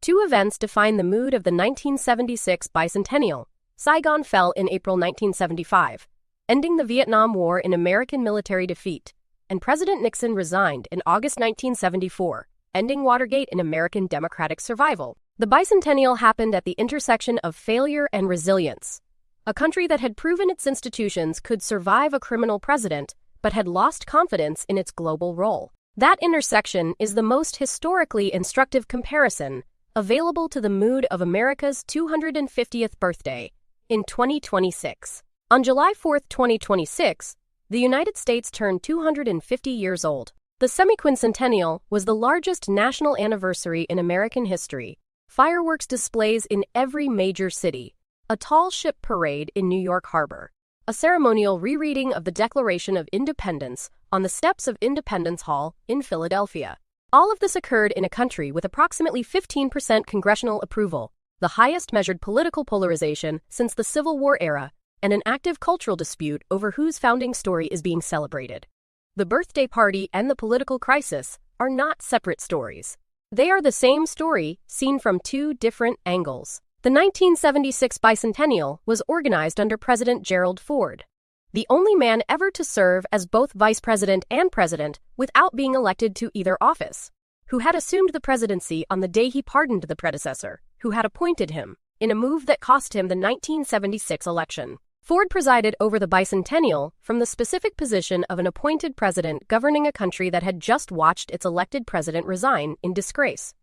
Two events define the mood of the 1976 Bicentennial. Saigon fell in April 1975, ending the Vietnam War in American military defeat, and President Nixon resigned in August 1974, ending Watergate in American democratic survival. The Bicentennial happened at the intersection of failure and resilience. A country that had proven its institutions could survive a criminal president, but had lost confidence in its global role. That intersection is the most historically instructive comparison available to the mood of America's 250th birthday in 2026. On July 4, 2026, the United States turned 250 years old. The Semiquincentennial was the largest national anniversary in American history. Fireworks displays in every major city, a tall ship parade in New York Harbor, a ceremonial rereading of the Declaration of Independence on the steps of Independence Hall in Philadelphia. All of this occurred in a country with approximately 15% congressional approval, the highest measured political polarization since the Civil War era, and an active cultural dispute over whose founding story is being celebrated. The birthday party and the political crisis are not separate stories. They are the same story, seen from two different angles. The 1976 Bicentennial was organized under President Gerald Ford, the only man ever to serve as both vice president and president without being elected to either office, who had assumed the presidency on the day he pardoned the predecessor, who had appointed him, in a move that cost him the 1976 election. Ford presided over the Bicentennial from the specific position of an appointed president governing a country that had just watched its elected president resign in disgrace.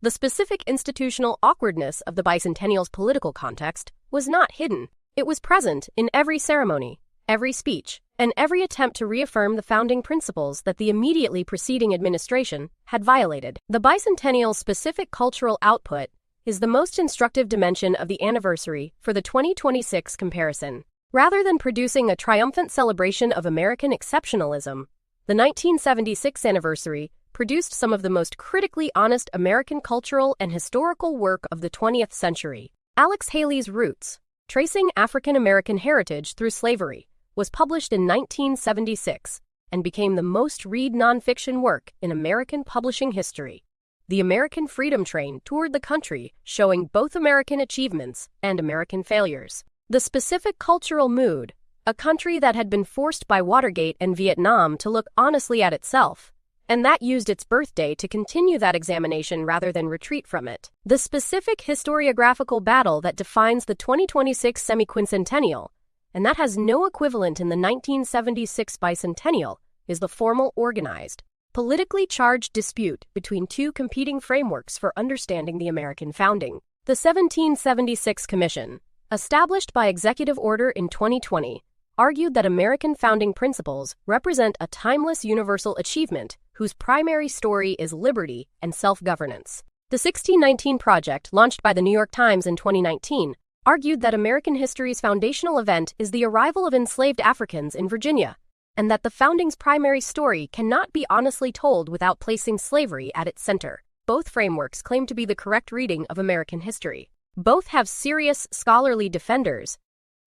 The specific institutional awkwardness of the Bicentennial's political context was not hidden. It was present in every ceremony, every speech, and every attempt to reaffirm the founding principles that the immediately preceding administration had violated. The Bicentennial's specific cultural output is the most instructive dimension of the anniversary for the 2026 comparison. Rather than producing a triumphant celebration of American exceptionalism, the 1976 anniversary produced some of the most critically honest American cultural and historical work of the 20th century. Alex Haley's Roots, Tracing African American Heritage Through Slavery, was published in 1976 and became the most read nonfiction work in American publishing history. The American Freedom Train toured the country, showing both American achievements and American failures. The specific cultural mood, a country that had been forced by Watergate and Vietnam to look honestly at itself, and that used its birthday to continue that examination rather than retreat from it. The specific historiographical battle that defines the 2026 Semiquincentennial, and that has no equivalent in the 1976 Bicentennial, is the formal organized, politically charged dispute between two competing frameworks for understanding the American founding. The 1776 Commission, established by executive order in 2020, argued that American founding principles represent a timeless universal achievement whose primary story is liberty and self-governance. The 1619 Project, launched by the New York Times in 2019, argued that American history's foundational event is the arrival of enslaved Africans in Virginia, and that the founding's primary story cannot be honestly told without placing slavery at its center. Both frameworks claim to be the correct reading of American history. Both have serious scholarly defenders.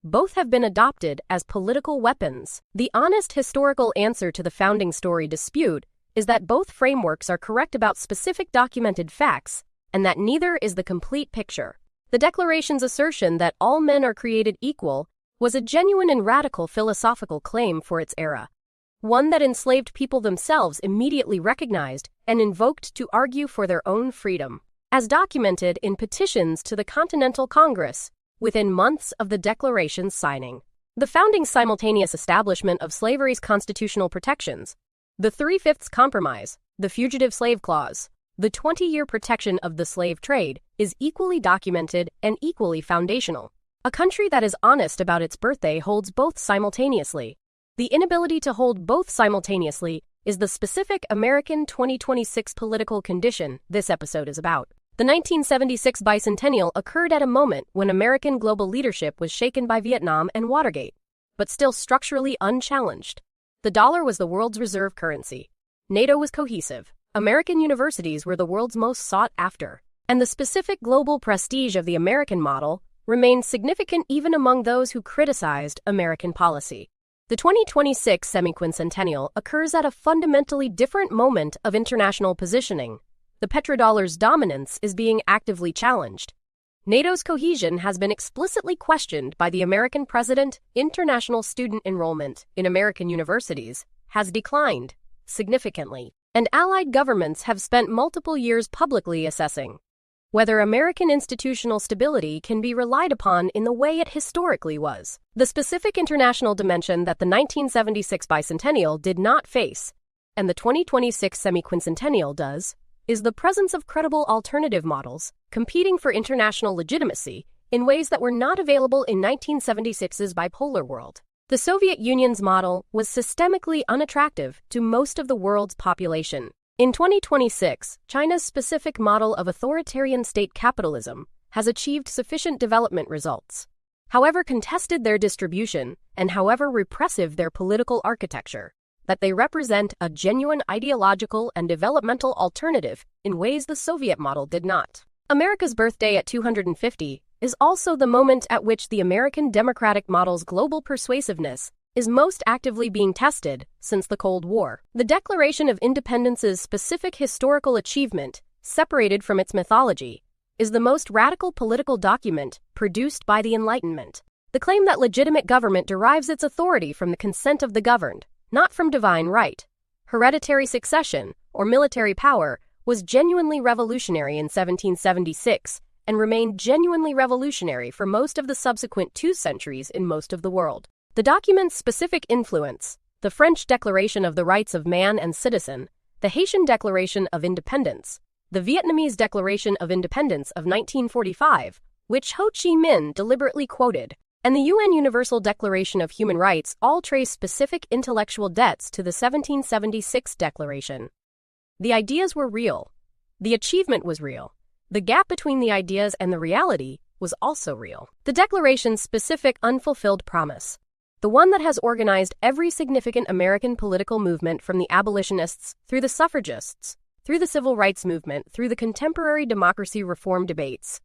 Both have been adopted as political weapons. The honest historical answer to the founding story dispute is that both frameworks are correct about specific documented facts, and that neither is the complete picture. The Declaration's assertion that all men are created equal was a genuine and radical philosophical claim for its era, one that enslaved people themselves immediately recognized and invoked to argue for their own freedom. As documented in petitions to the Continental Congress, within months of the Declaration's signing, the founding's simultaneous establishment of slavery's constitutional protections, the Three-Fifths Compromise, the Fugitive Slave Clause, the 20-year protection of the slave trade, is equally documented and equally foundational. A country that is honest about its birthday holds both simultaneously. The inability to hold both simultaneously is the specific American 2026 political condition this episode is about. The 1976 Bicentennial occurred at a moment when American global leadership was shaken by Vietnam and Watergate, but still structurally unchallenged. The dollar was the world's reserve currency. NATO was cohesive. American universities were the world's most sought after. And the specific global prestige of the American model remained significant even among those who criticized American policy. The 2026 Semiquincentennial occurs at a fundamentally different moment of international positioning. The petrodollar's dominance is being actively challenged. NATO's cohesion has been explicitly questioned by the American president. International student enrollment in American universities has declined significantly, and allied governments have spent multiple years publicly assessing whether American institutional stability can be relied upon in the way it historically was. The specific international dimension that the 1976 Bicentennial did not face, and the 2026 Semiquincentennial does, is the presence of credible alternative models competing for international legitimacy in ways that were not available in 1976's bipolar world. The Soviet Union's model was systemically unattractive to most of the world's population. In 2026, China's specific model of authoritarian state capitalism has achieved sufficient development results. However contested their distribution, and however repressive their political architecture, that they represent a genuine ideological and developmental alternative in ways the Soviet model did not. America's birthday at 250 is also the moment at which the American democratic model's global persuasiveness is most actively being tested since the Cold War. The Declaration of Independence's specific historical achievement, separated from its mythology, is the most radical political document produced by the Enlightenment. The claim that legitimate government derives its authority from the consent of the governed, not from divine right, hereditary succession, or military power, was genuinely revolutionary in 1776 and remained genuinely revolutionary for most of the subsequent 2 centuries in most of the world. The document's specific influence, the French Declaration of the Rights of Man and Citizen, the Haitian Declaration of Independence, the Vietnamese Declaration of Independence of 1945, which Ho Chi Minh deliberately quoted, and the UN Universal Declaration of Human Rights all trace specific intellectual debts to the 1776 Declaration. The ideas were real. The achievement was real. The gap between the ideas and the reality was also real. The Declaration's specific unfulfilled promise, the one that has organized every significant American political movement from the abolitionists through the suffragists, through the civil rights movement, through the contemporary democracy reform debates,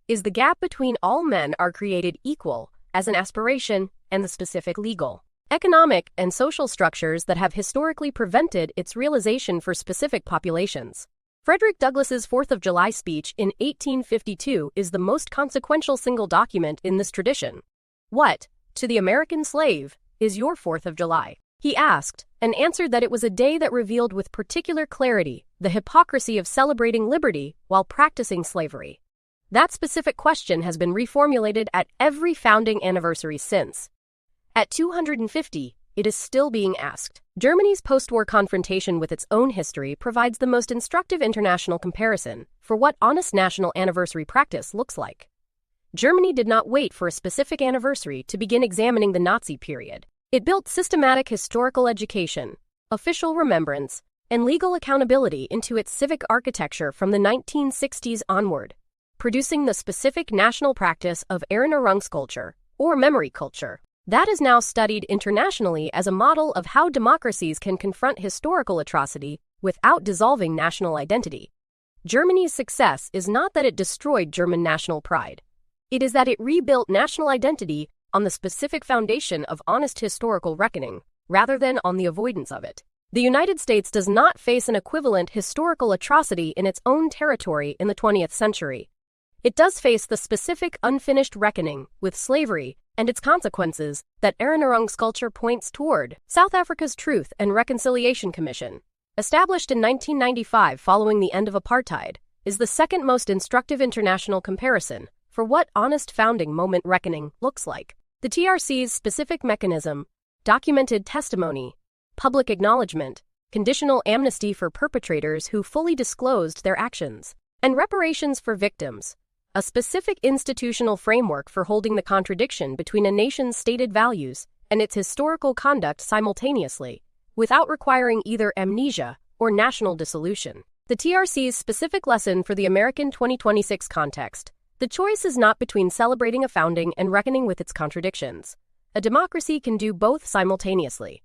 is the gap between all men are created equal as an aspiration and the specific legal, economic, and social structures that have historically prevented its realization for specific populations. Frederick Douglass's 4th of July speech in 1852 is the most consequential single document in this tradition. What, to the American slave, is your 4th of July? He asked, and answered that it was a day that revealed with particular clarity the hypocrisy of celebrating liberty while practicing slavery. That specific question has been reformulated at every founding anniversary since. At 250, it is still being asked. Germany's post-war confrontation with its own history provides the most instructive international comparison for what honest national anniversary practice looks like. Germany did not wait for a specific anniversary to begin examining the Nazi period. It built systematic historical education, official remembrance, and legal accountability into its civic architecture from the 1960s onward, producing the specific national practice of Erinnerungskultur, or memory culture. That is now studied internationally as a model of how democracies can confront historical atrocity without dissolving national identity. Germany's success is not that it destroyed German national pride. It is that it rebuilt national identity on the specific foundation of honest historical reckoning, rather than on the avoidance of it. The United States does not face an equivalent historical atrocity in its own territory in the 20th century. It does face the specific unfinished reckoning with slavery and its consequences that Erinnerungskultur points toward. South Africa's Truth and Reconciliation Commission, established in 1995 following the end of apartheid, is the second most instructive international comparison for what honest founding moment reckoning looks like. The TRC's specific mechanism, documented testimony, public acknowledgement, conditional amnesty for perpetrators who fully disclosed their actions, and reparations for victims, a specific institutional framework for holding the contradiction between a nation's stated values and its historical conduct simultaneously, without requiring either amnesia or national dissolution. The TRC's specific lesson for the American 2026 context. The choice is not between celebrating a founding and reckoning with its contradictions. A democracy can do both simultaneously.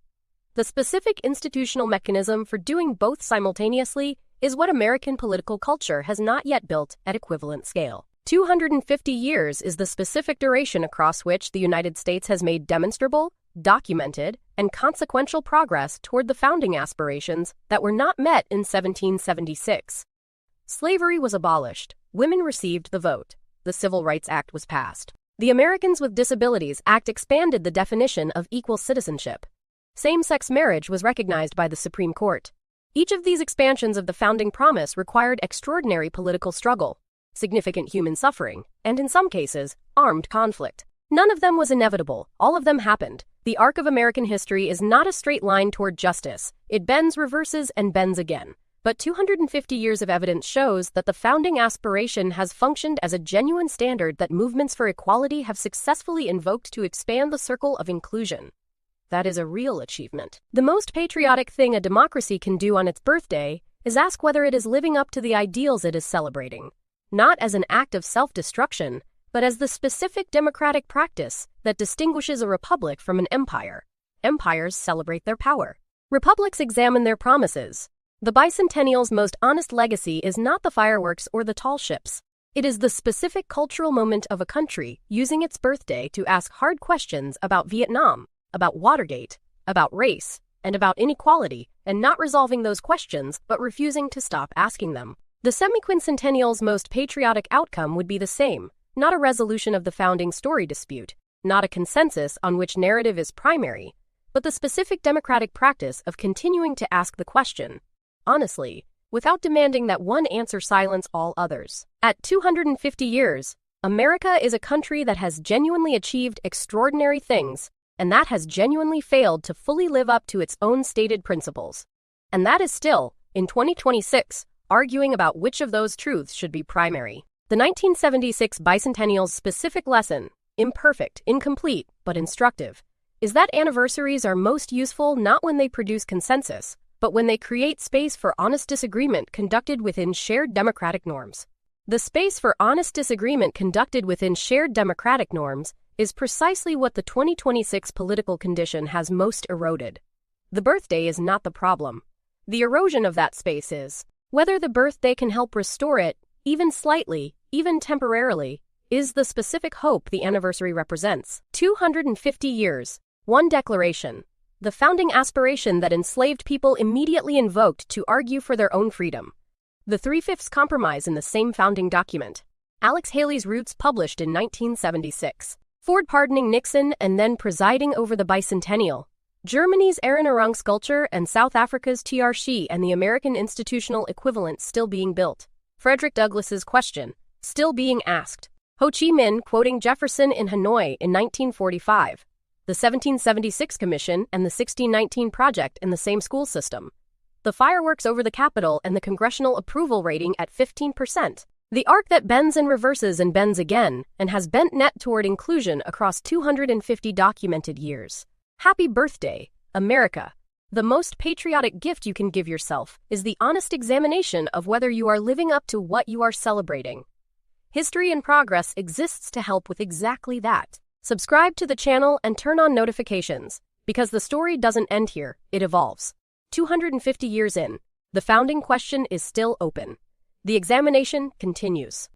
The specific institutional mechanism for doing both simultaneously is what American political culture has not yet built at equivalent scale. 250 years is the specific duration across which the United States has made demonstrable, documented, and consequential progress toward the founding aspirations that were not met in 1776. Slavery was abolished. Women received the vote. The Civil Rights Act was passed. The Americans with Disabilities Act expanded the definition of equal citizenship. Same-sex marriage was recognized by the Supreme Court. Each of these expansions of the founding promise required extraordinary political struggle, significant human suffering, and in some cases, armed conflict. None of them was inevitable. All of them happened. The arc of American history is not a straight line toward justice. It bends, reverses, and bends again. But 250 years of evidence shows that the founding aspiration has functioned as a genuine standard that movements for equality have successfully invoked to expand the circle of inclusion. That is a real achievement. The most patriotic thing a democracy can do on its birthday is ask whether it is living up to the ideals it is celebrating, not as an act of self-destruction, but as the specific democratic practice that distinguishes a republic from an empire. Empires celebrate their power. Republics examine their promises. The Bicentennial's most honest legacy is not the fireworks or the tall ships. It is the specific cultural moment of a country using its birthday to ask hard questions about Vietnam, about Watergate, about race, and about inequality, and not resolving those questions but refusing to stop asking them. The Semiquincentennial's most patriotic outcome would be the same, not a resolution of the founding story dispute, not a consensus on which narrative is primary, but the specific democratic practice of continuing to ask the question, honestly, without demanding that one answer silence all others. At 250 years, America is a country that has genuinely achieved extraordinary things, and that has genuinely failed to fully live up to its own stated principles. And that is still, in 2026, arguing about which of those truths should be primary. The 1976 Bicentennial's specific lesson, imperfect, incomplete, but instructive, is that anniversaries are most useful not when they produce consensus, but when they create space for honest disagreement conducted within shared democratic norms. The space for honest disagreement conducted within shared democratic norms is precisely what the 2026 political condition has most eroded. The birthday is not the problem. The erosion of that space is. Whether the birthday can help restore it, even slightly, even temporarily, is the specific hope the anniversary represents. 250 years, one declaration. The founding aspiration that enslaved people immediately invoked to argue for their own freedom. The 3/5 compromise in the same founding document. Alex Haley's Roots published in 1976. Ford pardoning Nixon and then presiding over the Bicentennial. Germany's Erinnerung sculpture and South Africa's TRC and the American institutional equivalent still being built. Frederick Douglass's question, still being asked. Ho Chi Minh quoting Jefferson in Hanoi in 1945. The 1776 Commission and the 1619 Project in the same school system. The fireworks over the Capitol and the Congressional approval rating at 15%. The arc that bends and reverses and bends again, and has bent net toward inclusion across 250 documented years. Happy birthday, America! The most patriotic gift you can give yourself is the honest examination of whether you are living up to what you are celebrating. History in Progress exists to help with exactly that. Subscribe to the channel and turn on notifications, because the story doesn't end here, it evolves. 250 years in, the founding question is still open. The examination continues.